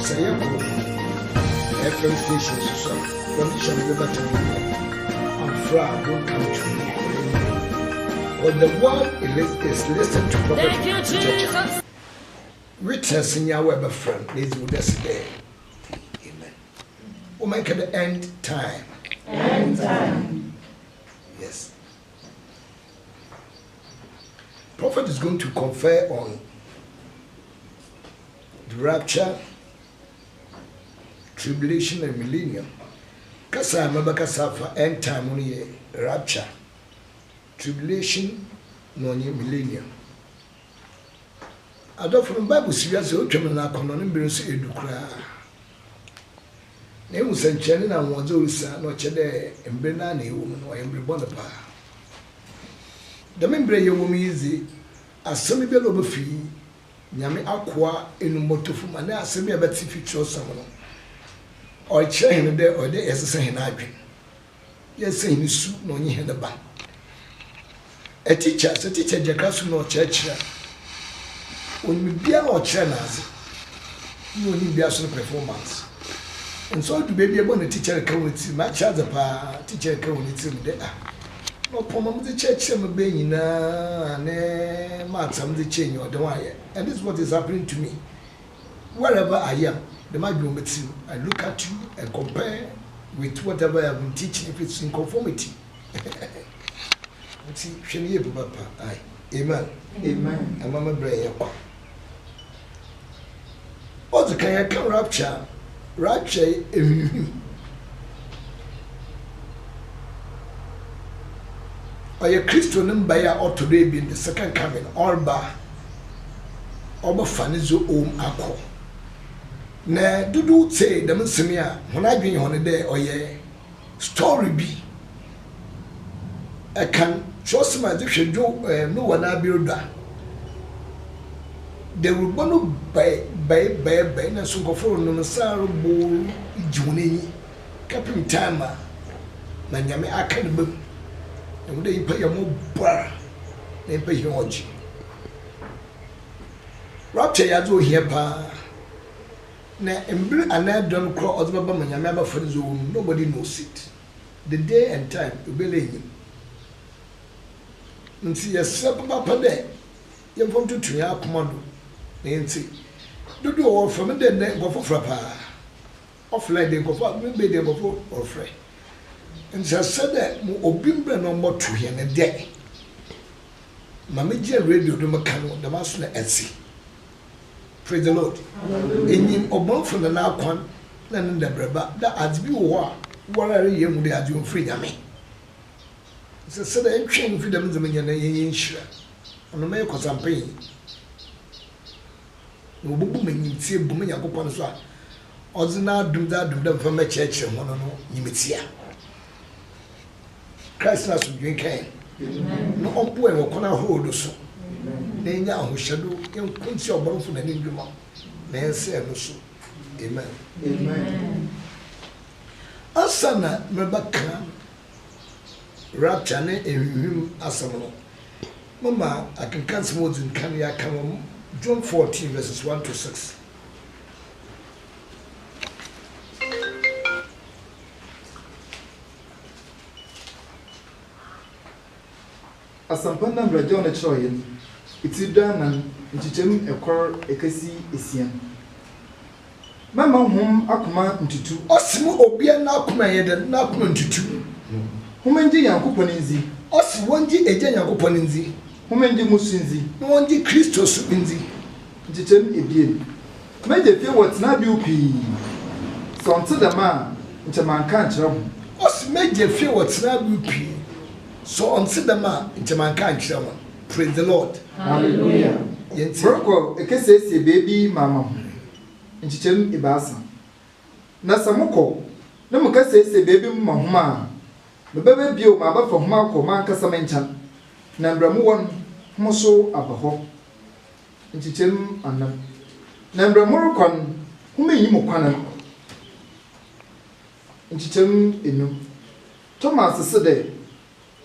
say FM stations so condition the better I'm fraud don't come to me. But the word is listened to prophet. Thank you, Jesus. Witness in your web friend is with us today. Amen. We'll make it the end time. End time. Yes. Prophet is going to confer on the rapture, tribulation, and millennium. Kasa mabakasa for end time only rapture, tribulation, no millennium. I don't from Bible serious or criminal economic bills edukra. Name was sent Chen and one's old son, no chede, and Benani woman or Embry Bonaparte. The member you woman easy, as some of the fee, Yami Aqua in Motofum, and I send me a better feature someone. Or chain there or there as a saying I drink. Yes, saying you soup no ye in the bank. A teacher, Jackass no church. When we be our channels, you will be a performance. And so to be able to teach a community, my child a teacher community there. No problem the church and being and some the change or the wire. And this is what is happening to me. Wherever I am, the might be with you. I look at you and compare with whatever I have been teaching if it's in conformity. See, Papa. Amen. Amen. And Mama Bray. What's the kind of rapture? Rapture, or a Christian by our today being the second coming, all bar, over Fanizo Ako. Na do say, the Messimia, when I bring on a day or ye story be. I can show some addition, no one I build that. They will go by and so go for no Sarah Bull, Juni, Captain Tama, Nanyame Akan, and they pay a more bar, they pay your watch. Rapture Yazo here, pa. Na and I don't crawl as Baba Manyama for his own, nobody knows it. The day and time to believe him. And see a supper per day. You want to try our commando. Nancy, do all from the neck of a frappa. Offline, they go for maybe they go for or free. And so said that Obimba no more to him a day. Mamma radio to Macano, the master at sea. Praise the Lord. In him or from the now one, and the breba that as you war, what are you with the adjunct free? I mean, it's a sudden change for them in the share. On the mail because I'm paying. No booming, you see, booming, I go on as well. Ozina do that, do them from a church and one on you. Christ has to drink. No one will corner hold us. They now who shadow young Quincy or Bonfun and Induma. Nancy and so. Amen. Amen. Asana Mabaka Rapture and him Asano. Mama, I can cancel words in Kenya come John 14 verses 1 to 6. Asampana Brajon a Troyan, it's done and into a core a cassie isian. Mamma home Akuma into two. Osimo Obia Nakuma head Nakuma into two. Humanji Yankuponinzi. Oswanji Ejan Yankuponinzi. Humanji Musinzi. No one did Christos Winzi. Jitem Ebien. Made feel what's not UP. So until the man, into man can't trouble. Os made you feel what's not UP. So until the man, into man can't trouble. Praise the Lord. Hallelujah. Broko, a case a baby mamma. In Chichem Ibasa. Nasamoko, no more case a baby mamma. The baby bio, my buff of Marco MarcusAmenchan. Number one, Mosso Abaho. In Chichem and Number Moroccan, who may you Mokana. In Chichem Inu. Thomas Sade.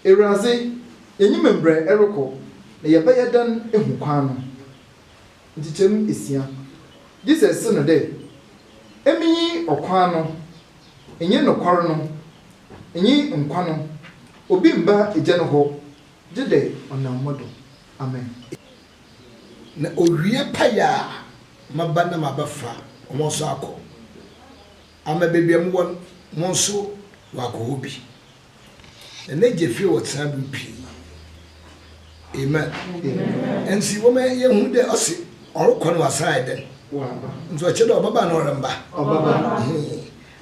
Eraze, a new member Eroko. The Yabayadan Emuquano. In Chichem Isia. Jesus no de emi okwa no enye nokwaro no enye nkwa no obi mba eje no ho gide onamodo amen na owie paya maba na mabafa omo so akọ ama bebiam won mo so wakọ obi na je fie wotra bi pi amen ensi wo me ye hu de ose orukọ no wasai den nso che de obaba na oremba obaba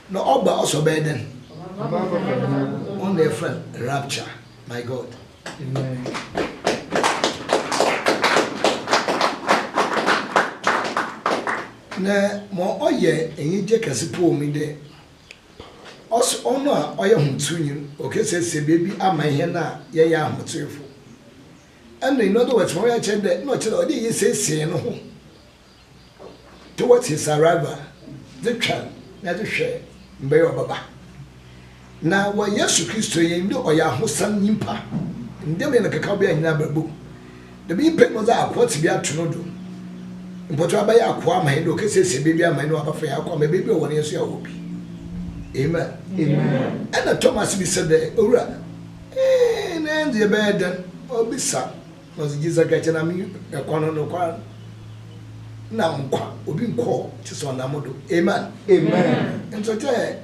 no oba oso be den obaba on their friend rapture my God amen na mo oye enje kase po mi de os ono a oye huntunyi okese se bebi ama ihe na ye ya ahotefo and in other words mo ya che de no che odi ye se no ho towards his arrival the twan na the hwe mbe yo baba na wa Yesu Kristo ye ndi oya ahosam nyimpa ndem na kaka bia nyina babu de bi pe mo za akwoti bia tuno do mpoto abaya akwa ma ndo kese se bebi ama ndo abafa ya akwa ma bebi woni yesu ya obi amen amen and Thomas bi said owura na ndi be den obisa was Jesus gacha na mi ekwa no kwa na nkwa obi nkọ chiso na modo amen amen nso te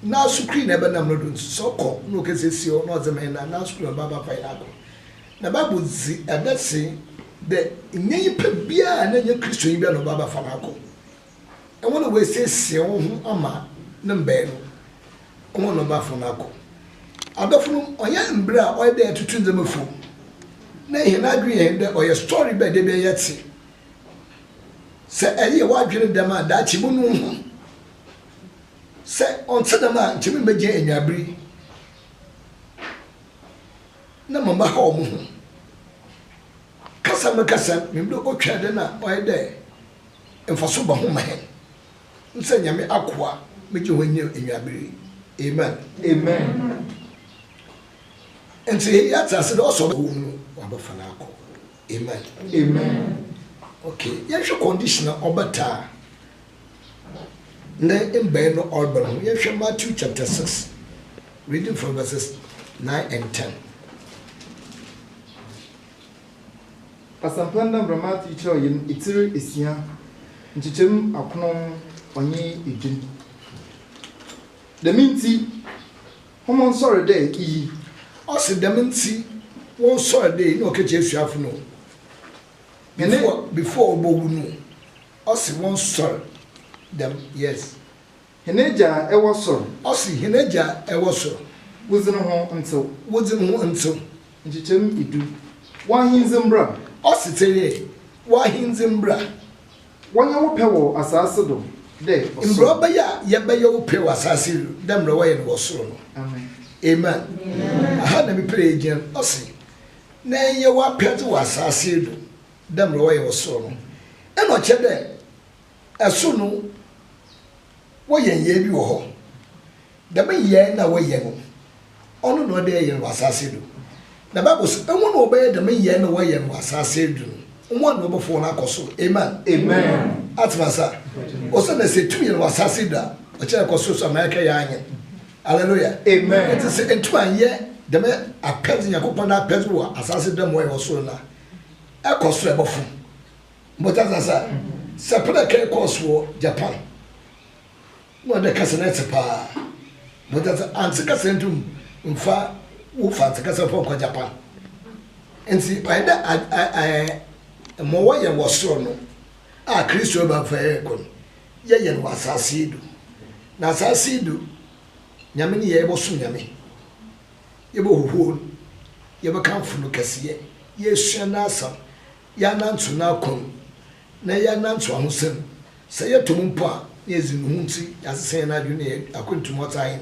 na sukri na be na modo so kọ no kese si o no zeme na sukri baba fa ya akọ na babu zi adase de nyi pebia na nya Kristo yin bia no baba fa na akọ e wona we se ho ama na mbe no omo no ba fa na akọ adofunu oya mbra o de tutu nzemafu na ihe na adwe ye de oya story be de be yeti se ayi wa adwene dem a da chi bu no hu se on tsedam a nchimi meje enwabri na mama ha omo hu kasa makasa mimdo otwa de na oya de emfaso ba ho mahe nse nyame akoa meje ho nya enwabri amen amen and say ya tase de oso wo mu wabafa na akọ amen amen okay ya hwe conditioner obata na embe no orban ya hwe Matthew chapter 6 reading from verses 9 and 10 asampanda bramati cho yin itiri esia nchichem akono onye edwin the minti homon sorry day yi osi deminti won sorry day no ke jesuafo no before obowu no osi won sorry them yes heneja ewo soro osi heneja ewo soro wuzino ho ntew nchichem idu wahinzimbra osi tere wahinzimbra wanya wo pewo asase do de mbro ba ya be yo pewo asase do dem ro waye no soro no amen amen aha na mi pray again osi na ye wa pete wa asase do dem ro waye soro no e no che de eso no wo yen ye bi wo ho dem ye na wo ye no ono no de ye wa asase do na bible say enwo no obey dem ye na wo ye no asase do nwa no befo na akoso amen amen atmasa o se na se tumi ye no asase da o che akoso so na ka ya anya hallelujah amen it is entu anye dem apezi yakopon na apezi wo asase dem wo ye so na akoso e bofo motazasa sepra ke koso Japan no de kasenet pa motazasa antikasentum mfa wo fa antikasa fo ko Japan ensi by that mo wa ye wo so no a Kristo ba fa e ko ye ye no asase du na asase du nyame ni ye bo so nyame ye bo huhu ye bo kanfo no kase ye sua na asam ya nantu na akon na ya nantu ahosem se ye tom mpo a ye zinu hunti asese na adwene ye akontum otan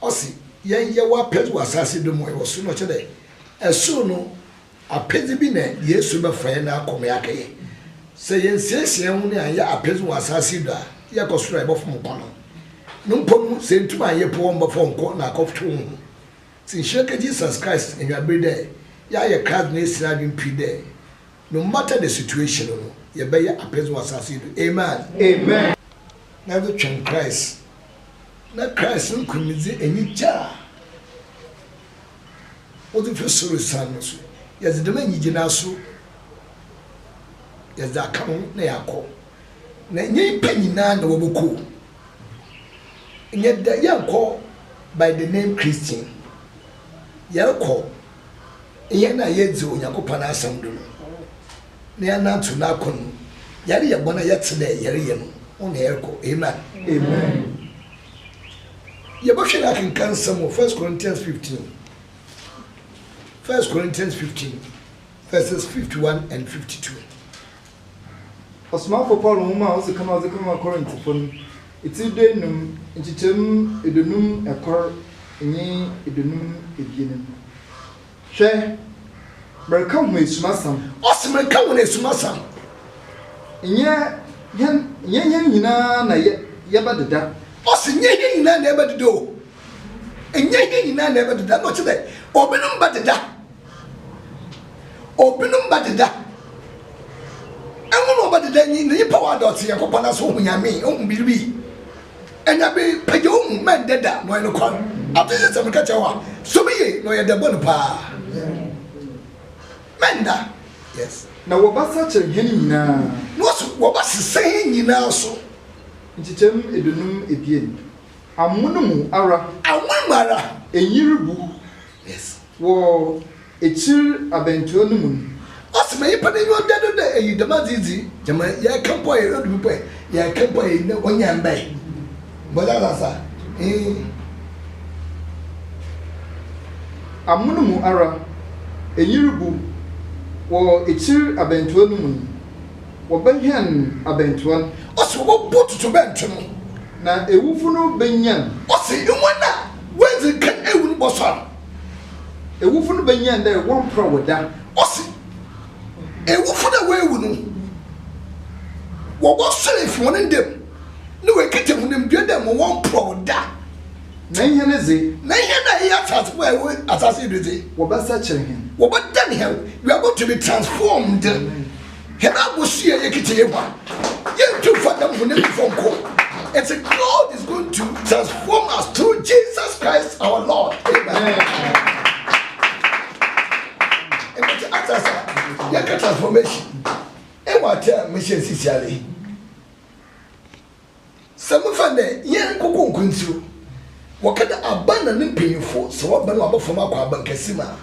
osi ye wa pedu asase do mo ye so no chede eso no apezi bi na Yesu be fa na akom ya kaye se ye nsiesie hu ne ya apezi asase do a ye kosoro e bo fom kono no mpo se ntuma ye po mbo fo nko na akofto hu sin sheke Jesus Christ en your day ya ye card na esira bi mpi there no matter the situation no ye be ya apezo asase do amen amen na the twin Christ na Christ nkumizi enyicha o de fe soro san so ye de ma nyigi na so ye za kan na yakọ na nyi panyina na woboko nye da yakọ by the name Christian yakọ ye na ye zi onyakopa na asam do na ya na to na akọ yare ye bona ye tse de yare ye no ona yakọ amen amen ye bo hwe na kan sam 1 Corinthians 15 1 Corinthians 15 verses 51 and 52 Osman for Paul Huma also come out Corinth from it's a day num inchitem edunum ekor enye edunum ebien hwe berka hu esumasam osman ka wona esumasam enye yen nyina na ye badeda osinye yen nyina na ye badeda o enye yen nyina na ye badeda no chede obinum badeda enwo no badeda ni ni power dot ye ko pana so hunyame ohun biribi enya be page ohun men deda no eno kwa atese se meka chawa so biye no ye de bon pa menda yes na wobasa kyer hen nyina no so wobasa sen nyina so inchitem edunum ebien amunum ara enyiribu yes wo echir abentuo no mun asma yipa de yo dedo de eyi de mazizi jama ya kampo ye rodu boy ya kampo ye ne onyambai bola lasa amunum ara enyiribu wo echir abentuo no mun wo benhan abentuo oso wo botutu bentu no na ewufu no benyan osi inwana wenzi kan ewu no boso ewufu no benyan de won pro woda osi ewufu na wewu no wo bosere fi won ndem ne we kete hu ndem dem won pro woda na ihe ne ze na ihe na ya tsatsu we asase doze wo basa kyer hen wo bodan he we are going to be transformed hena bosia ye kete ye ba ye tu fada hu ne fonko. It's a God is going to transform us through Jesus Christ our Lord. Amen. And what you transformation. And what mission sincerely. Some of them, young Coco Kunsu, what can abandon painful, so what Ben Wabba from our Bankasima?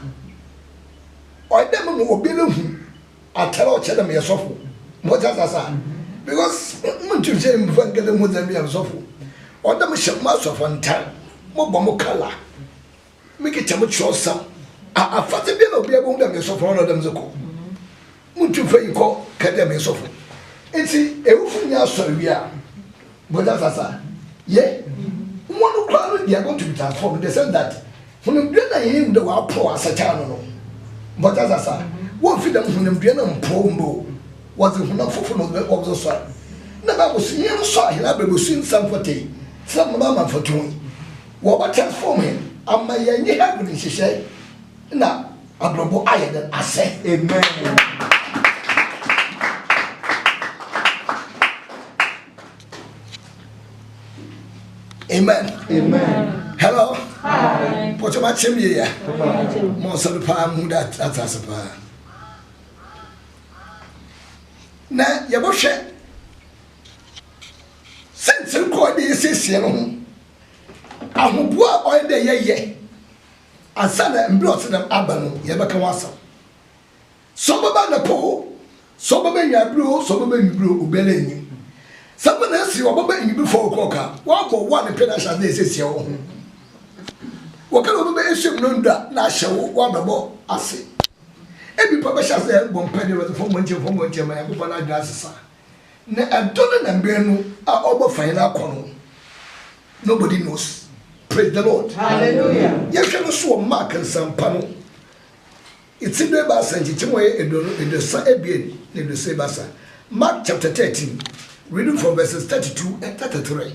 Or them will be them. I tell our children, me soft. What does I because muntu je mvangele muzambi amsofu oda mshama sofu ntan mo bomo kala miki tamo chosa afate bi na obi ebo da me sofu no da mzeko muntu fa yiko kada me sofu enti ewufu nya asori a boda sasa ye wonu kwa no they are going to be transformed. They said that hunum dua na yin da wa pro asacha no boda sasa won fi da hunum dua na mpo mbo was the wonderful of the soil. Never was near saw him, I will soon some for tea, some mamma for two. What transform him? And my young happening, she said. Now, I blow iron than I say, amen. Amen. Amen. Hello. Hi. What's your match here? Most of the palm that's a super. Na yaboshe sense ko de yesesie no ahoboa oy de yeye ansana mblot na aba no yebeka wasa so baba na po so baba nyabro so baba nyibro obele nyi sabo na si obaba nyibro fo koka wa go wa ne penasha na yesesie wo wo ka obaba esem no nda na hyewo wa babo ase ebi papa shase bompede with from monche ma yakobana na adasesa na adona na mbenu a obo final kono nobody knows. Praise the Lord. Hallelujah. Yehwe so mark nsampa no it's in the basa nchichimo edosa ebien ne do se basa Mark chapter 13 reading from verses 32 and 33.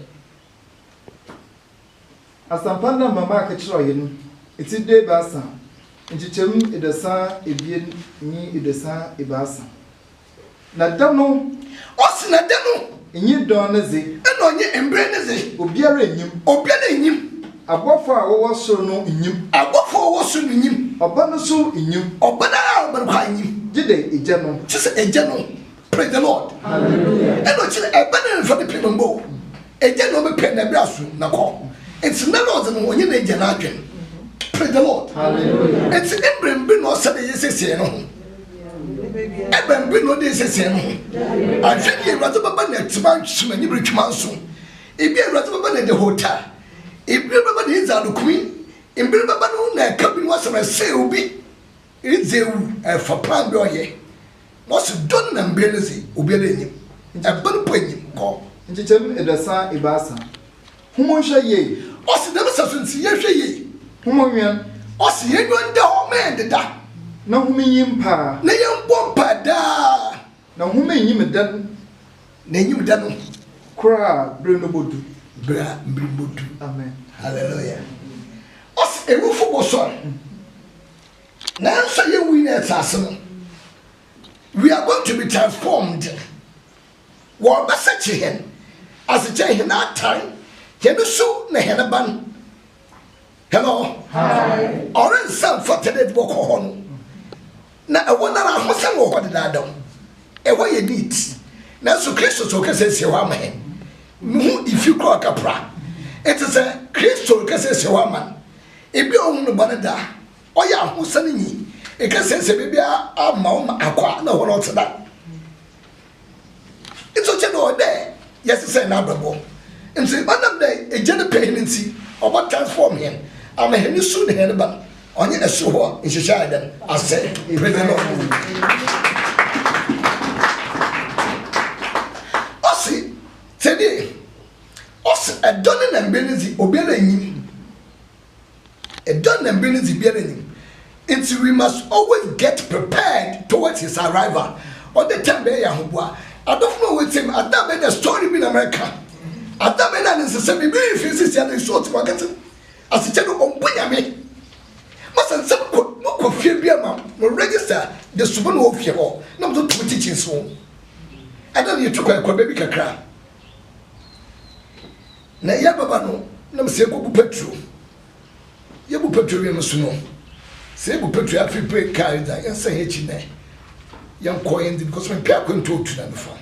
Asampanda mama ka kiro ye no it's in the basa nchichem edasa ebien ni edasa ebasa Na dano. Osi na dano. Enyi don ne ze. Eno nye embre ne ze. Obiara enyim. Obiara enyim. Abofo a wo so no enyim. Abofo wo so no enyim. Oba no so enyim. Oba na oba kwa enyim. Gide eje no. Chise eje no. Praise the Lord. Hallelujah. Eno chile eba na mfa de pembo. Eje no be pe na bra so na ko. It's na Lord no onye na eje na adwen. Praise the Lord. Hallelujah. It's embre no se de yesese no. Ebembe no de sese no. Ahwe Ewurade baba na tima nsumani bretwuma nso. Ebi Ewurade baba na de hotel. Ebi baba na izalo queen. Ebi baba no na kabini wasema se obi. Izewu fa plan bi oye. No se don na mbelezi obi ala enyim. Ebanu po enyim ko. Nchichem edasa ibasa. Humo hwe ye. Osi dem sasunti ye hwe ye. Humo nwan. Osi ye nwan da ho men de da. Na hume yim pa. Na yem bompa da. Na hume yim dan. Na yim da no. Kra bre no bodu. Bra mbri bodu. Amen. Hallelujah. Os ewu football so. Na so ye win at asem. We are going to be transformed. What message hen? As a jay na time. Can so na hen ban. Hello. Hi. Orange sun for today book on. Na e wona na hosan wo hode da dam e wo ye neat na so Christo so kase se wa man mu if you call kapra it is a Christo kase se wa man e bi ohun no bana da o ya hosan ni e kase se be bia ama akwa na wo no tsada it's o che no de yes say na brabo nti manam de e je ne pay nti o ba transform him ama heni su de he ba onye eso ho nhihya dem ase praise the Lord. Osi tedi osi edon na mbenizi obiara enyim edon na mbenizi biara enyim until we must always get prepared towards his arrival or the time be ya hoboa adofo no wetim adabe the story bi na America adabe na nsese bi fi sisi ya so to market asiche no ombonyame masa nsem ko fie bia ma no register the subo no fie ho na mo to teaching so ada ni tukwa kwa baby kakra na ya baba no na mse ko bu petro ye bu petro wi no so no se bu petro afi pe kai da ya se hechi ne yan ko yen because me pia kwento otu na mefa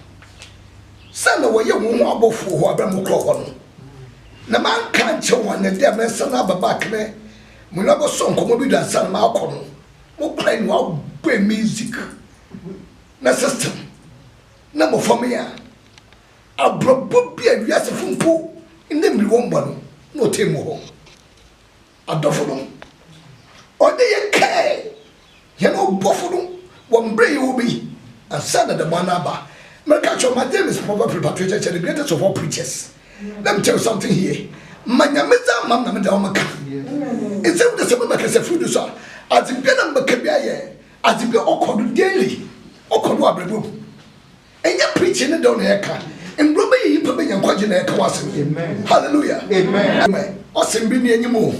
sana wo ye wo ho abofo ho abra mo kro ho no na man kan che won na dia me sana baba kne Muna bo son komo bi dan san ma akono mo play no abwe music na system na mo famia abrobo bi awiase funfo inde mi won bo no temu ho adofo no ode ye kai ye no bofo no won bre ye obi asada the manaba America cho my name is probably Patricia, the greatest of all preachers. Let me tell you something here. Manyameza mam na me da o maka. Ese de se mama kase fudu so. Azibia na maka bia ye. Azibia okodu daily. Okodu abrebo. Enya preaching ne don e ka. Mbroba yi pa be yankwaje na e ka wasem. Amen. Hallelujah. Amen. Amen. Osem bi ne anyimo.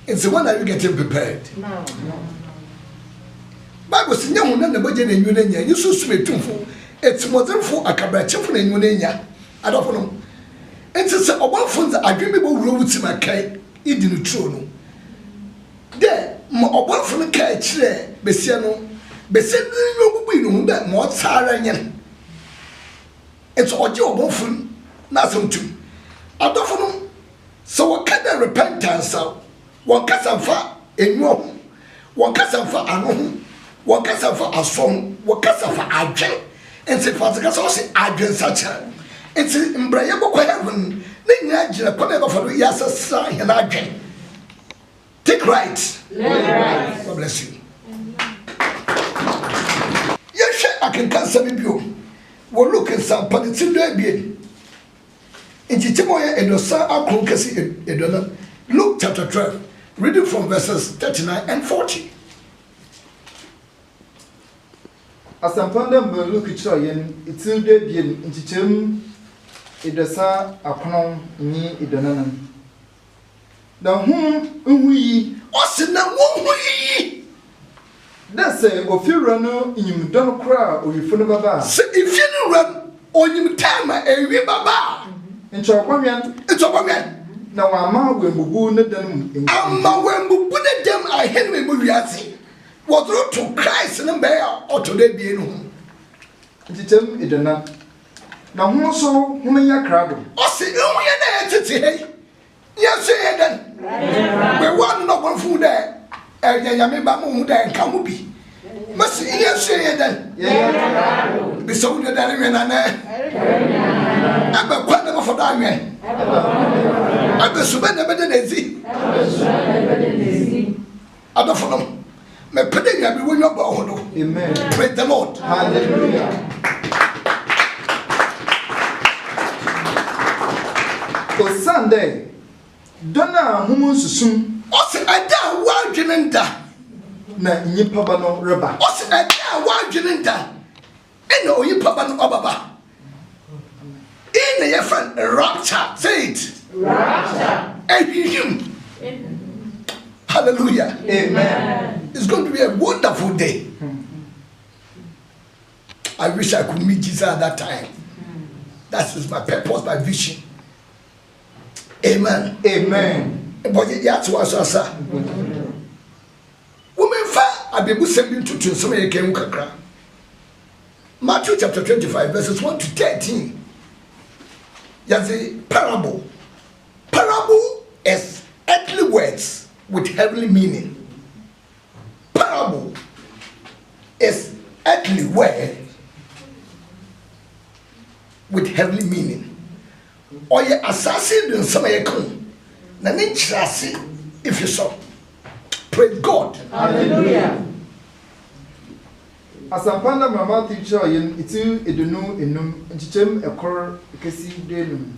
It's when are you getting prepared? No. Bible say nyahu na boje na enyu na nya. Yususu metumfo. Etimodefo akabrachefo na enyu na nya. Adofo no. Enti se obanfo adweme bo wuro wutima kai idi no tro no de mo obanfo no kai kire besia no besia no obubu no da mo tsara nyen enti oje obanfo na asomtum adofo no so wakada repentance wakasafa enwo wakasafa ano wakasafa asom wakasafa adwen enti fatika so se adwen sacha it's mbraye bokwa heaven na nya gira kwa na fado yasasa hena adwen take right. God bless you. Yes, I can cancel you. We look in some positive bien. In Chichimoya Edosa Akronkasi Edona, Luke chapter 12, reading from verses 39 and 40. Asampanda Luke Choyen, it's still there bien in Chichem. Idasa akron ni idonanan na hum nhui osina wo hui That's a ofira no in don cry or you full baba. Say if you run on your time a we baba. In Chawamian, It's a woman. now our ma will move them. Amma when we put them I had me movie. What wrote to Christ and bear or to they be in home. Jitem idana. Now who so who may ya crowd? I say, oh, yeah, yes, then. We want no one food there. And then I remember who there and come be. Must yes, then. Be so good that I'm a quite for that man. I'm a super never than easy. I don't follow. My pudding, I be when you're born. Amen. Praise the Lord. Hallelujah. O Sunday, Donna Humus soon. Also, I don't want you in that. Na nyi papa no reba. Also, I don't want you in that. And no, you papa no baba. In your friend, rapture, say it. Rapture. And him. Hallelujah. Amen. It's going to be a wonderful day. I wish I could meet Jesus at that time. That is my purpose, my vision. Amen. Amen. But that's what I said. Women fa abebu sembin tutu some ye ken kakra. Matthew chapter 25 verses 1 to 13. Yazi parable. Parable is earthly words with heavenly meaning. Parable is earthly word with heavenly meaning. Or ye assassin dun some ye come. Na ni chirasi if you saw. Praise God. Hallelujah. Asampanda mama teacher yin itu edunu enum nchichem ekor kesi denum.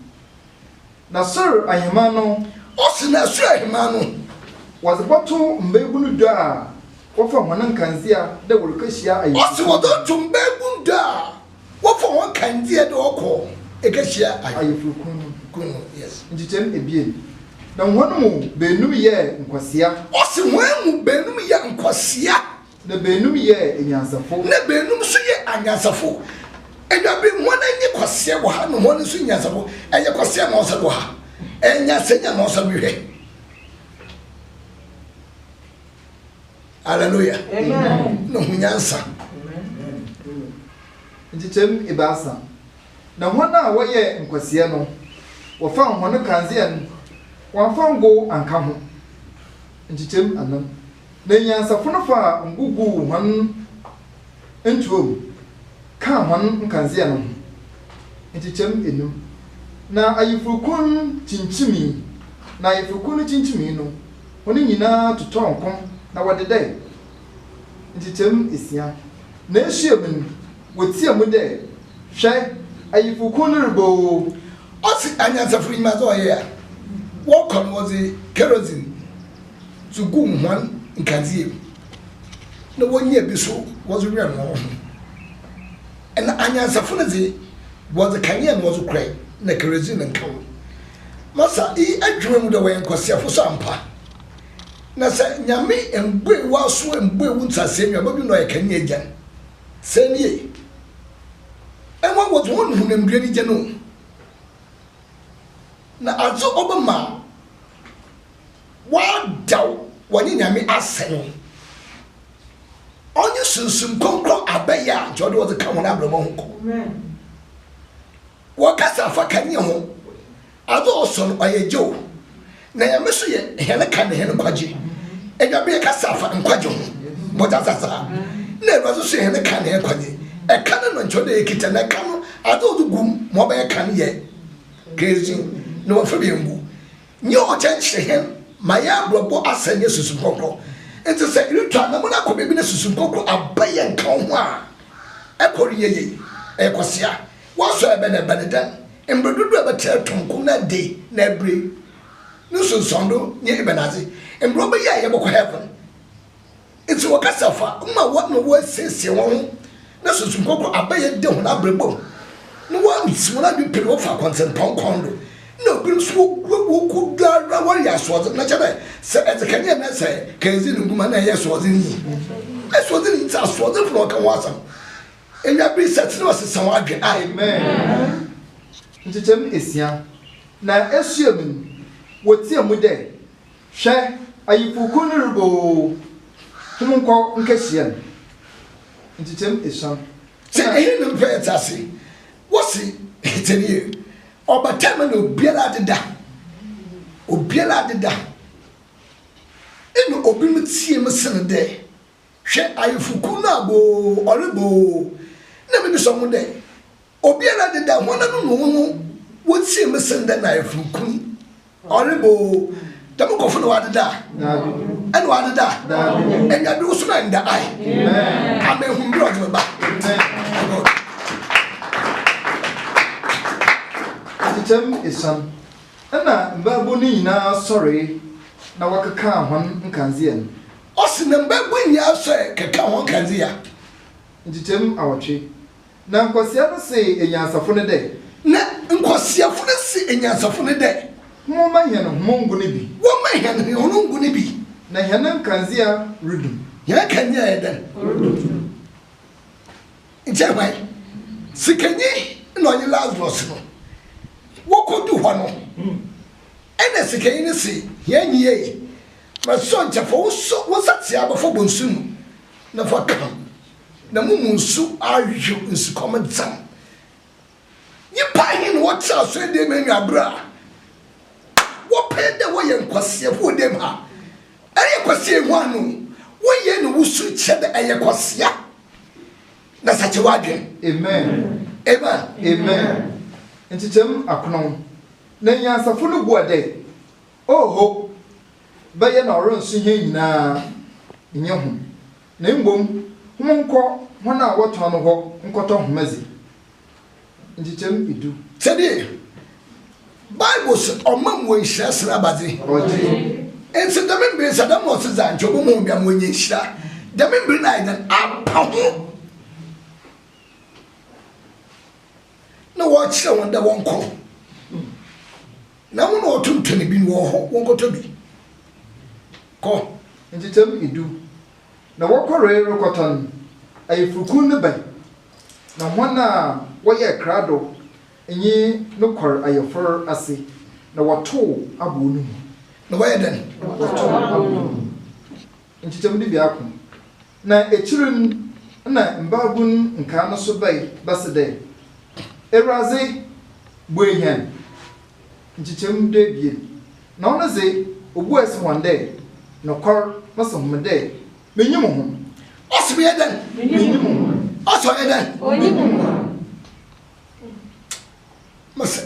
Na sir ahema no Osina sir ahema no was bottle mbegunu da wofa honan kanzia da workashia ayi. Osi wodo tumbegunu da wofa hon kanzia da okọ ekashia ayi Kunu. yes. Nchichem ebien. Na hono benum ye nkwasia. Osi honu benum ye nkwasia. Na benum ye enyansafo. Na benum so ye anyansafo. Edabe mona nye kwasia wo ha no mona so nyansafo. Eye kwasia ma osa do ha. Enyasenya ma osa bihwe. Hallelujah. Amen. No hunyansa. Nchichem ibasa. Na hona woye nkwasia no wofa hono kanzia no wanfango anka ho. Nchichem anam. Na nyansafo no fa ngugu hon entuom ka hon nkanzia no. Nchichem enum. Na ayifurukun chinchimi. Na ayifurukun chinchimi no. Honi nyina toton kom na wadedai. Nchichem esia. Na ehyiam wotia mu de hwe ayifurukun rebo. Osi anyansafo nyima zo ye a. What come was a kerosene to go one in Kazi. No 1 year before was a real one. And Anya's affinity was a canyon was a cray, the kerosene and cow. Massa, I dreamed away and Cosia for Sampa. Nasa Yami and Bray was so and Bray won't say me about you know a Canadian. Say ye. And what was one who named Granny Jano? Na azo obama wa daw wani nyame asenu onye sunsum konkro abaya jode wo ka wona abramo ho Amen. wo kasa fa kanye ho azo oson oyejo na nyame so ye hele kan he nkwaje enyabe kasa fa nkwaje ho moja sasa na ebazo so hele kan he nkwaje e kan no nchode ekita na kan azo dugum mo ba kan ye kezi no wa fabi ngu nyi o chenche hen maya brobo asanye susu kokro enti se ritwa na mo na ko bebi na susu kokro abaye nkan ho a ekori yeye ekosia waso ebe na benedan embredudu ebe tonko na de na ebre no sunsondo nye ebe nazi embrobo ya ye boko heaven enti wakasafa ma what no wo sese won na susu kokro abaye de ho na brebo no wa msimuna bi pere wo fa consent kondo no bin so wo ku dara wa ya so na chebe se etikanye na se kenzi nguma na ya so ni so the inside for the floor can was some. And you be set to us some again. Amen. Nchichem esia na esuamin wotie mu de hwe ayifuku no rubo humunko nkehia nchichem esan say ehin no pay tase wasi tell obatama no biara deda enu obi mu tie mu sen de hwe ayifuku no abo orebo na me so mu de obiara deda wona no wotie mu sen de na ayifuku orebo damo kofo no wadeda enu wadeda enya bi usuna nda ai amen humro de ba nchichem esan na mbabu ni nyina sorry na wakaka hon nkanzia osi na mbabu nya so keka hon kanzia nchichem awotwe na nkosia no se enyansafo ne de na nkosiafo ne se enyansafo ne de mo ma hia no mongu ne bi wo ma hia no honungu ne bi na hia na nkanzia redum ya kanya eden ijawai sikanyi no onye Lazarus no wokodu ho no ene sikanyi ne si hia nyiye ma so nchafo wo satia abafo bonsu na fa kam na mumunsu ahwu nsu komensam yipa hin wo tsa so de menu abra wo pede wo ye nkwase fo dem ha aye kwase hu anu wo ye no wusu chede aye kwase na sache wadwen amen amen amen nchichem akono na nyansafo no guade oho baye na oronsu hia nyina nye hu na mbom humonko hona woto no ho nkoto homazi nchichem idu tedi Bible says omam wo nhira sra baze oje ense da membre sadam no se zancho bo mo bia mo nye nhira da membre na idan apaho na wo chira wonda wonko na mo no tuntuni bi wo ho wonko bi ko nchichem idu na wokore rokoton ayifuku ne bai na hona woye krado enyi no kor ayefor ase na wato abonu na wo eden nchichem di biako na echirin na mbabun nka no so bai basede eraze buehian nchichem de bie na onaze obu ese wande no kor masomde menyim ho osbi eden oso eden masa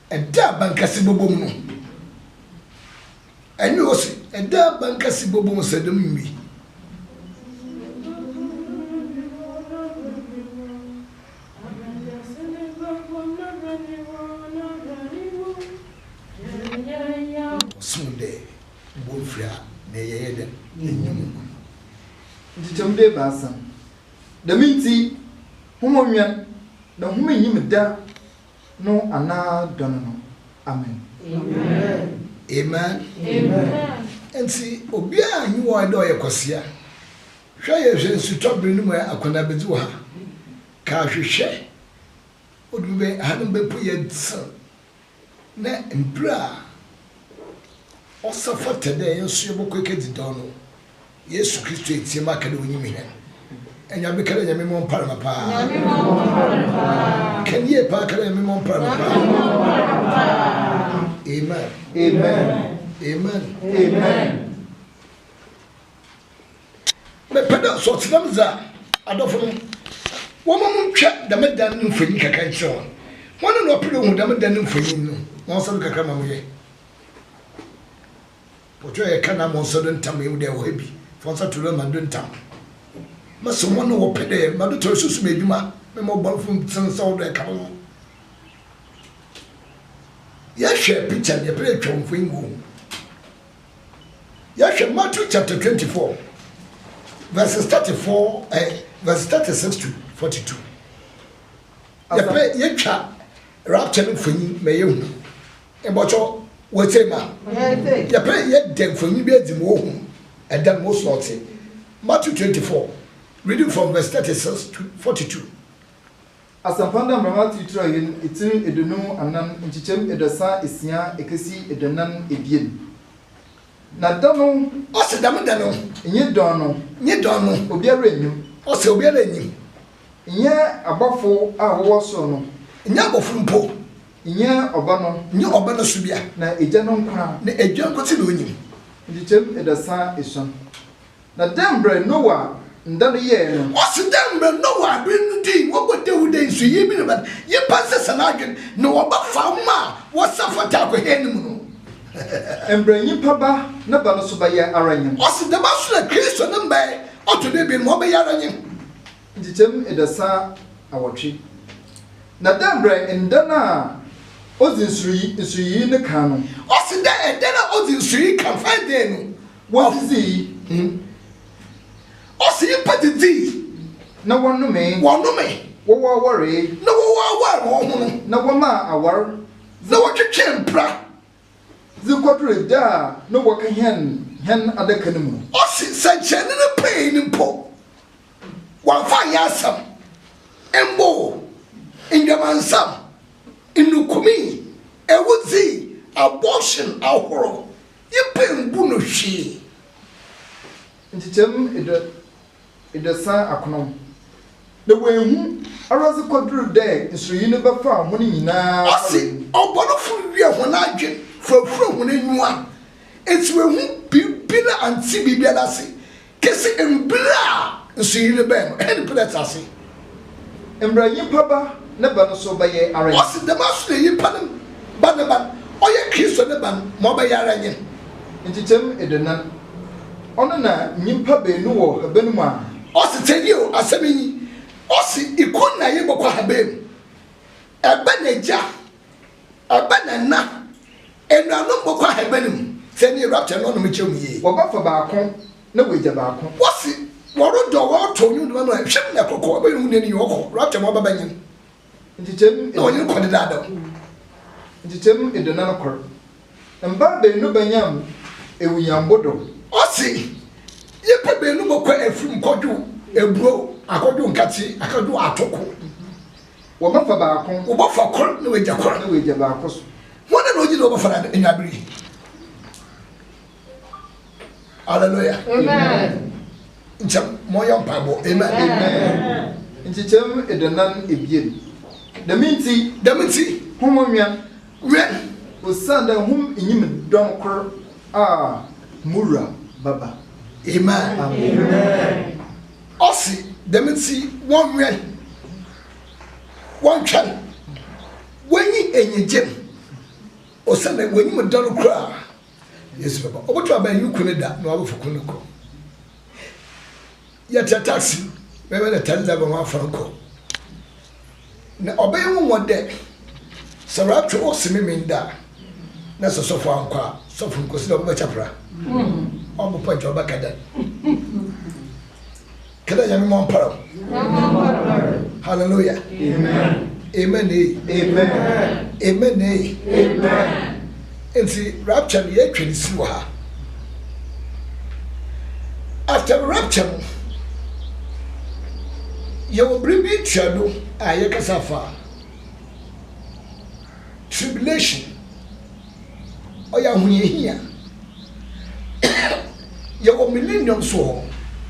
eda bankasi bobom no eni osi eda bankasi bobom sedem nwi sunde bonfria na yeyeden enyum nchichem de basan da minti homonwa na homenyim da no ana dono no amen amen ensi obi a nyi wo do yekosia hwe ye hwe sutobri no ma akona bezi wo ha ka hwehwe odube hanim be pu ye tsa na mbra osafa tede yensu yebokwe kedi dono Yesu Kristo etie maka de onyimi he enya be kala nyame mo mpara pa nyame mo mpara pa kaniye pa kala nyame mo mpara pa amen amen amen amen me peda so tsamza adofo wo mo ntwa da medan no mfanyi kaka nkyerɛ wɔn no opedo hu da medan no mfanyi no wɔn so kaka ma mo ye potwa ye kana mo so do ntam ye de wo hebi fonsa turo ma do ntam maso mo no wo pede ma do to susu me adwuma me mo bɔ fun tsen so do e ka no ya hwɛ picture ye pre twɔn mfanyi go ya hwɛ Matthew chapter 24 verses 34 verse 36 to 42 ya pre ye twa rapture no mfanyi me ye hu e bɔcho wo tema ya pre ye dem mfanyi bi adi mo hu Adam most not Matthew 24 Reading from verse 36 to 42. Asampanda mama titira yin itin edunu anan nchichem edasa esia ekesi edanan ebien. Na dano Ose dam dano nye dono obiara enyim. ose obiara enyim. Nye abafo a wo so no. Nye abofo mpo. Nye oba no. Nye oba no subia. Na eja no nkwa. Na eja nkoti no onyim. Nchichem edasa eson. Na dembre Noah ndano ye no. Ose dembre Noah bin di wo bote wo de nsu yi bi no ba. Ye passe sanadwen no oba fa ma wo safata ko henim no. Embranyi paba na ba no so ba ye aranyem. Ose de ba so na Kristo no mbe oto de bi no ba ye aranyem. Nchichem edasa awotwe. Na dembre ndana ozinsuri ne kan no. Ose de edena ozinsuri kan fa de no. Wozizi Ose yi patiti na wonome wo worry na wo no na woma awar na wo twetwe mpra zikwadure da no woka hen adaka ne mu. Ose sanchene ne pain ni mpo wa fa yasam embo indamansam inukumi ewuzi abortion ahoro yepembu no hwi Nchichem edasa akonom na wenhu arazi kwadure da nsuri ne bafa ho ne nyina. Ose obonofu wie ho na adwen frafra ho na nwua enti wenhu bibila anti bibia ase kesi embra nsuri ne bem en plate ase Embranyi paba na ba no so ba ye aranye. Ose de maso ne yipa ne ba ne ba oye Kristo ne ba mo ba ye aranye. Nchichem edenan ono na nyimpa benu wo habanum a Ose tedi o asemi ose ikon na ye bokwa habem eba na ja eba na na enano bokwa habanum seni rapture no no mechem ye wo ba fa baako na weja baako. ose woro do wo to nyu do no hwem na kokko ba yu ne ni yoko rapture mo baba nyin Nchichem no nyin ko de dada Nchichem edenan kor mba benu banyam ewuyambodo. Ose ye pe benu bokwa afrim kodwo ebro akodwo nkati akodwo atoko Wo ba fa baako wo ba fa kor na weja kor na weja baako so. wona no oji do ba fa na enyabiri. Hallelujah. Amen. Ncham moyo mpabo. Amen. Nchichem edenan ebien. Daminti homonwan When osanda hum enyim don kor a mura baba. Amen. Amen. Ose dementi one chan when yi enyejem osanda when you don kra yes baba oboto aba yi kunida no abo fukunuko ya taxi bebe na tanda ba ma franco na obey wo wode saratwe osimi minda na sosofo ankwa sofo nkosi na baba chapra obo pa joba kada ya mi mon paro. Hallelujah. Amen. Amen. Amen. Amen. Amen. Enti rapture ye twini si wo ha. After rapture ye will bring me trial aye kasafa tribulation oya hunye hia ye will millennium so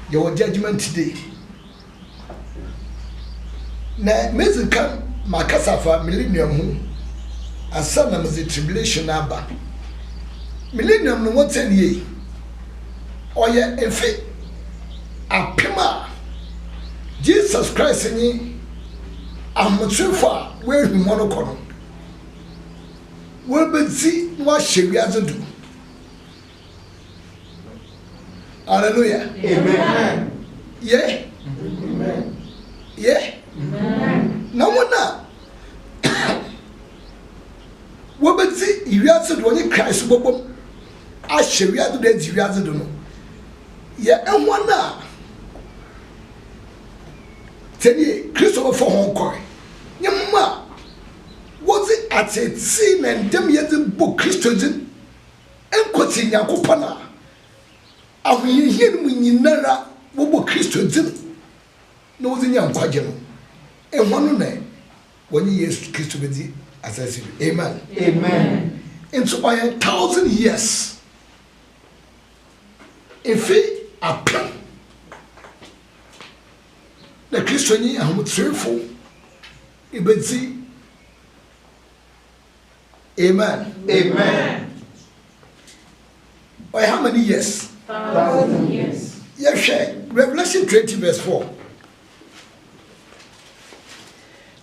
your judgment today. Na mezika makasafa millennium hu asana mezi tribulation aba. Millennium no what 10 year. Oya efe apema Jesus Christ ni amatrefa we hu monokono. We bezi wa hyewiaze do. Hallelujah. Amen. Yeah. Amen. Yeah. Amen. Na wona wobeti iwiase do onye Christ bobom a hyewiaze do edi wiaze do no ye ehwana teni Christ go for hon koi nyemma wozi ateti na ndem yeze bo Christ din enkoti yakopana ahuyehie no nyinara wobo Kristo din no zinya nkwaje no ehwanu na woni Yesu Kristo bedi asasi amen Amen. into 1,000 years if apem the Christian ahumutrefo ibedi amen Amen. By how many years? 1,000 years. Yes, Revelation 20 verse 4.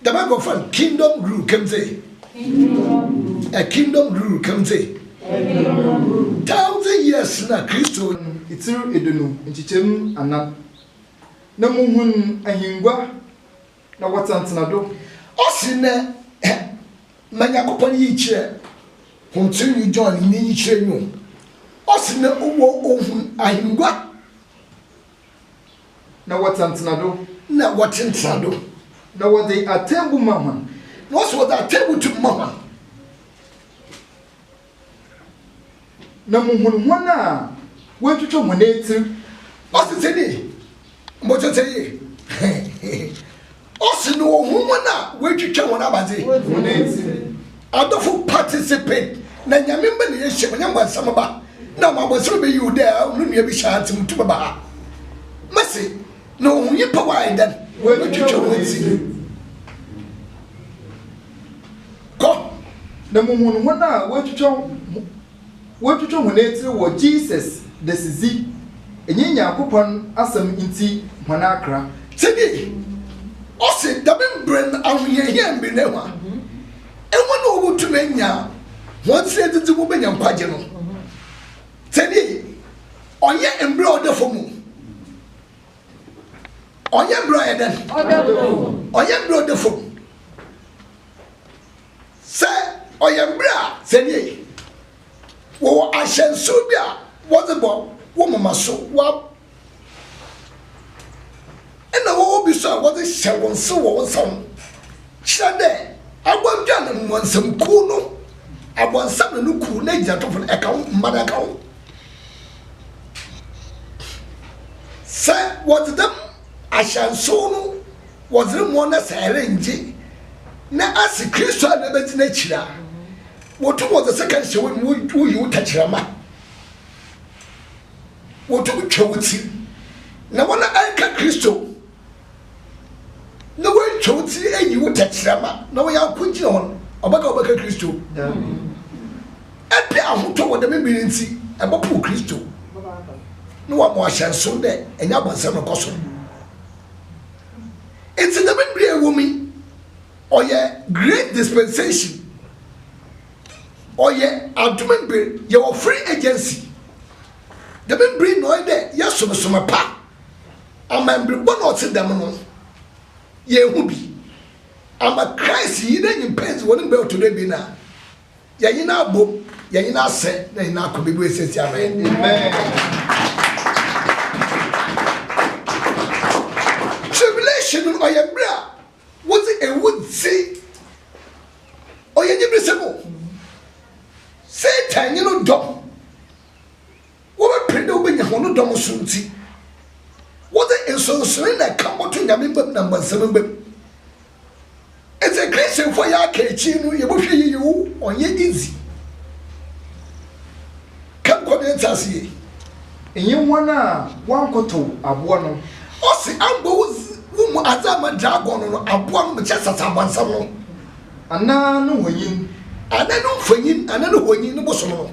The Bible from kingdom rule comes in. A kingdom rule comes in. 1,000 years na Christo. Itiru edunu nchichem ana. Na muhun ahingwa na watantana do. Osine manyakopon yi kire. Continue John ni yi kire nyu. Osine owo ohun ahingwa Na watantana do. na watantana do. Na wode atembu mama. What's what that table to mama? Na muhun wana wetwetwe moneti. Osi teni. Mbocho teni. Osi no humana wetwetwe wona abaze. Moneti. Adofo participate na nyamemba ne yehye nyamba samaba. Na mabosoro be you there no nua bi shanti mutu baba. Masi no hunye power idan. Wetwetwe wonsi. Ko Na muhun wana wetwetwe moneti wo Jesus desizi. Enye Yakobon asem nti manakra. teni. Osi dabin brand ahunye hia mbi ne wa. Enwo no obutu menya. Won se didi mo benya nkwaje no. Teni. Onye embre odefo mu. Onye bro eden. Onye bro odefo. Se oye bra teni. Wo ahyenso bi a wodebo wo mama so wa ena wo bi so a wode hye won se wo wonsam kira de agwandwa na monsam ku no abonsam no ku na gya to fo e ka mmada ka wo se wode dem ahyenso no wode mo na sare nji na asi Kristo na beti na kira wotu wo the second show wo you tachirama wotu twewuti na wona anka Kristo na wo twewuti eyi wo tachirama na wo ya kunjina hon obaka Kristo epi ahoto wo de membiri nti ebopo Kristo no wa mo ahyanso de enya bonsam koso it's the membiri ewumi oye great dispensation oye adumembre your free agency the membri no ide yasomsoma pa amembre bono oti dem no ye hu bi ama Christ yi na nyimpenzi woni be oto bi na ya yina abom ya yina ase na yina akobebu esesi amen Amen. tribulation oye bra was it a would say oye nyibresemo Satan, you know, dumb. What a pretty open your honor dumb sunti. What the insulation that come to your member number 7? It's a Christian for your kitchen, you will see you on your easy. Come comment us ye. Enye wana wankoto abuano. Osi ambos whom Azama dragon or abuan just as a bansamo. Ana no wenyin. And I don't for him, and I know when you know so.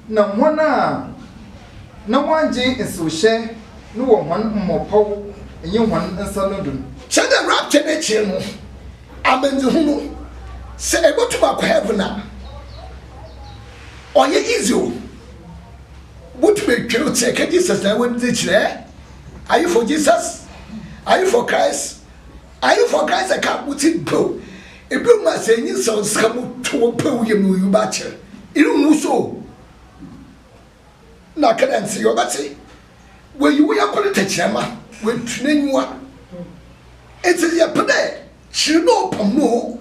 Na wana na wanje ensohye no wo hwan mmopaw enye hwan ensa no dun. Check the rapture next year. Amen. Say able to back heaven now. On your easy. What make you take Jesus now when teach there? Are you for Jesus? Are you for Christ? Are you for Christ? I can't put it go. If you must say you sounds come to a pool you batcher. You don't so. Now can I see your battery? Where you are going to touch Emma when training one. It's a year per day. She know Pomo.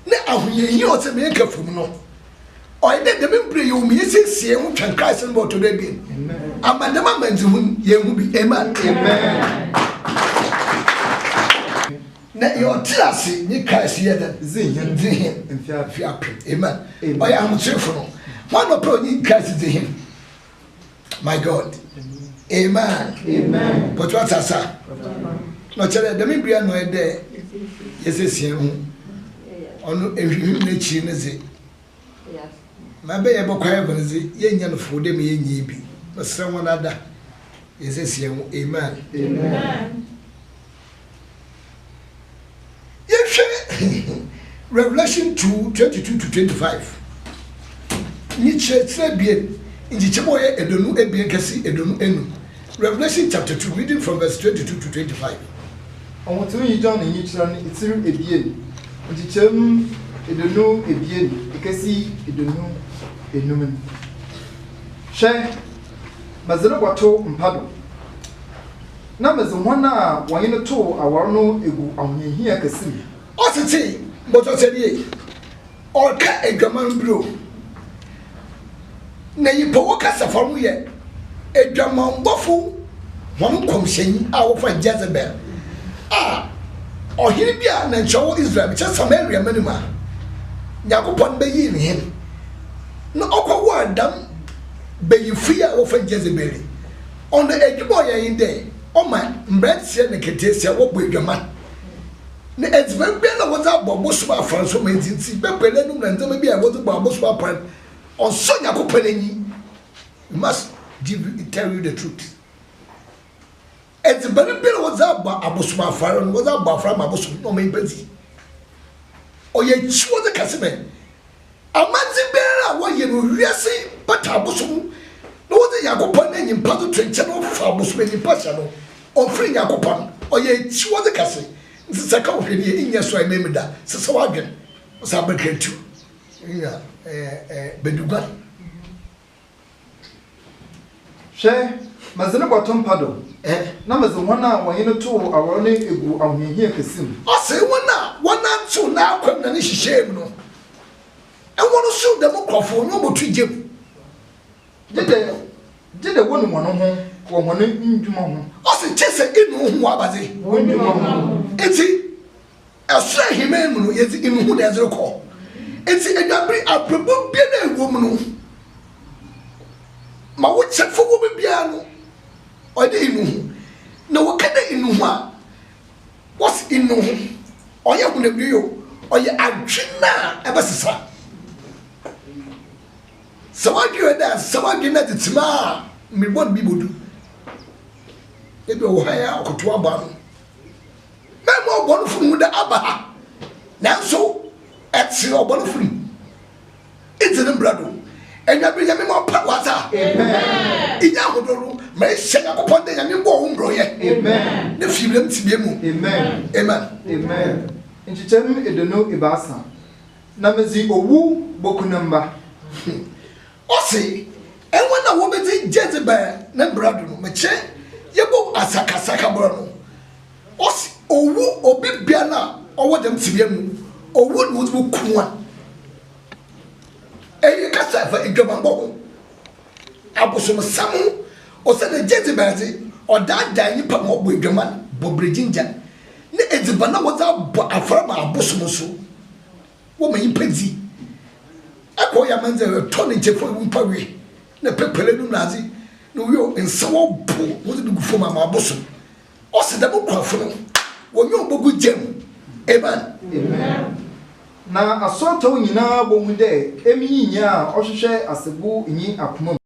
Now you are to make a from no. I did the memory you may see and Christ and what to the bin. And my man whom you will be amen. Amen. na your trasi ni Christ yet zihin fiapim. Amen. Oh yeah, I'm cheerful. One of pro ni Christ zihin. My God. Amen. Amen. But what asa? No chere the membria no e de yesesien hu. Ono ehwihim na chi ne ze. Yes. Ma be ye bokwa ye bonze ye nya no fo de me ye nyi bi. No sere won ada. Yesesien hu. Amen. Amen. Revelation 2:22-25. Ni chere bien. Inji chemo ye edonu ebien kasi edonu enu. Revelation chapter 2 reading from verse 22-25. On to you John in each run it's ebien. Inji chem edonu ebien ekasi edonu enumen. She mazero kwato mpado. Na mazo hwana wanyene to awarno egu ahunhia kasi. Ositi moto sedie. Orka edwaman bro. Na yipo wokasa famu ye edwaman bofo won komhyen a wo fa Jezebel ohiri bia na nchowo Israel cha Samaria manima Yakopon be yi ne hen na okwo Adam be yifi a wo fa Jezebel on the edwubo ye inde o ma mbretse ne ketesia wo bo edwaman na ezbe bia na wo za boboso ba franso ma ntinti be pele num na nzema bia wo za boboso ba pan on so Yakopon anyi you must tell you the truth. It's very big was up abosuma faron was up from abosum no me bezi. O ye chiwo the kasime. Amanzi bera wa ye no wiase but abosum no the Yakopon en impado trenche no fa abosum en pasha no. On free Yakopon o ye chiwo the kase. Nsaka ohwede inya so ememida. Sese wagen. O sa beketu. Yeah bedugan. She mazene kwato mpado na mazo hwana wanyene to awarne egu ahunhia kasim ose wona ntu na akwam na ne hihiem no enwono so dem krofo no motu gem dede wonu mono ho wo hono ndwuma ho ose chese inu ho abaze ndwuma ho enti asra himem no yezi inu ho na ezre ko enti edwabri abrebo bia na egu mu no ma wo chefo wo bia no ode inu na wo kada inu a what's inu oye hu na biyo oye adwena ebesesa sawadwe da sawadwe na titima mi bon bibodu ebe wo haya okoto aba no na mo bon funu da aba na so eti obon funu iti ne brado enya bi nyame mo pa wata amen inya hodoro ma ehye Yakopon de nyame bo wo mbroye amen ne fibrem tibie mu amen amen inchichem edeno ibasa na mezi owu bokunamba osi enwa na wo beti Jezebel na brado no meche yebo asakasaka bro no osi owu obi bia na owo dem tibie mu owu no wo kunwa eyi kasa fa edwambo abosom samu o se na Jezebel zi odada nipa mo bo edwaman bo brejinja ne ezibana wo za bo aframa abosom so wo mayin pezi akọ ya manze to ne chefo mpa we na pepele nu nazi no yo ensawo bo wo de gufo ma abosom o se da bo kwafo no wo nyo bogu gem amen na asọtọ nyina bo hu de emi nya a ohwehwe asebu nyi akoma